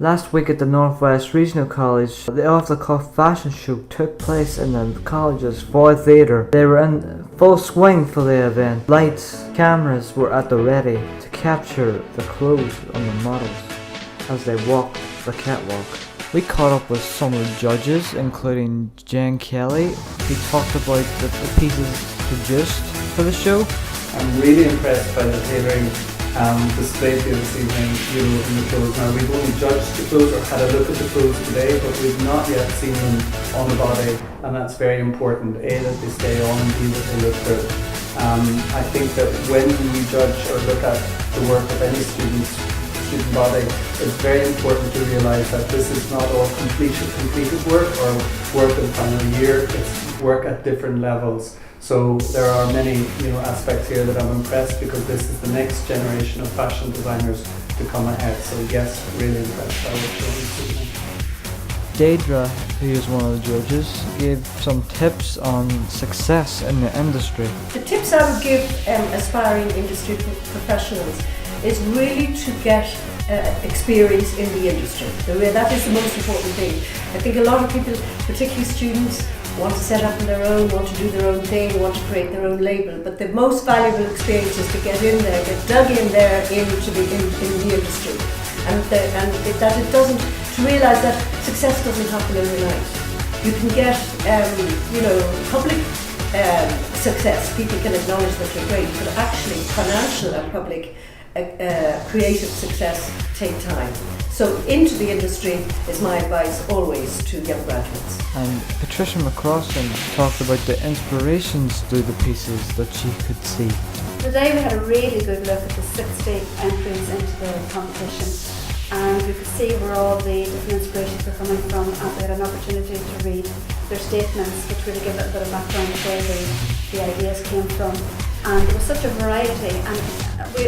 Last week at the Northwest Regional College, the off-the-cuff fashion show took place in the college's Foyle Theatre. They were in full swing for the event. Lights, cameras were at the ready to capture the clothes on the models as they walked the catwalk. We caught up with some of the judges, including Jen Kelly, who talked about the pieces produced for the show. I'm really impressed by the tailoring displayed here this evening, in the clothes. Now, we've only judged the clothes or had a look at the clothes today, but we've not yet seen them on the body, and that's very important. A, that they stay on, and B, that they look good. I think that when we judge or look at the work of any student body, it's very important to realise that this is not all completed work or work in final year. It's work at different levels. So there are many aspects here that I'm impressed, because this is the next generation of fashion designers to come ahead. So yes, really impressed by what's shown this evening. Deidre, who is one of the judges, gave some tips on success in the industry. The tips I would give aspiring industry professionals is really to get experience in the industry. That is the most important thing. I think a lot of people, particularly students, want to set up on their own, want to do their own thing, want to create their own label. But the most valuable experience is to get in there, get dug in there into the industry, and that it doesn't, to realise that success doesn't happen overnight. You can get public success. People can acknowledge that you're great, but actually financial and public creative success take time. So into the industry is my advice always to young graduates. And Patricia McCrossan talked about the inspirations through the pieces that she could see. Today we had a really good look at the 60 entries into the competition, and we could see where all the different inspirations were coming from, and we had an opportunity to read their statements, which really give a bit of background to where the ideas came from. And there was such a variety, and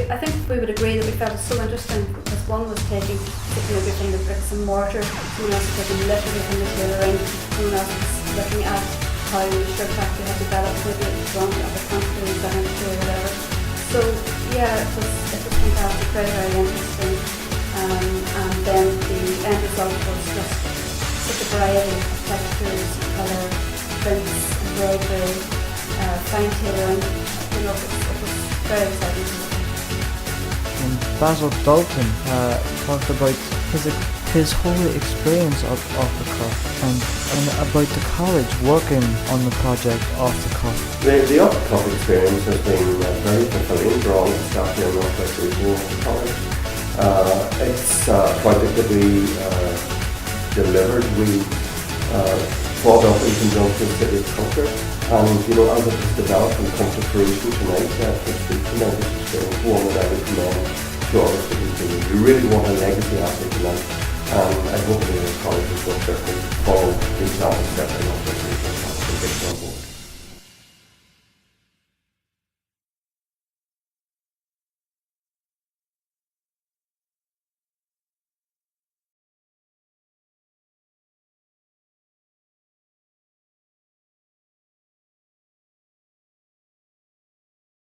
I think we would agree that we found it so interesting, because one was taking everything, the bricks and mortar, someone else was taking literally from the tailoring, someone else was looking at how the shirt factory had developed with it, drawn of the country, behind or whatever. So yeah, it was fantastic, very, very interesting. And then the end result was just such a variety of textures, colour, prints, embroidery, fine tailoring. It was very exciting. And Basil Dalton talked about his whole experience of the cuff and about the college working on the project off the cuff. The off the cuff experience has been very fulfilling for all the staff here in Northwest Regional College. It's a project that we delivered. We thought of in conjunction with City Culture, and as it has developed and come to fruition tonight, it's been tremendous experience, one that I would commend to all of the continue. We really want a legacy asset tonight, and I hope the colleges will certainly follow the example set by Northwest Regional College and take it on board.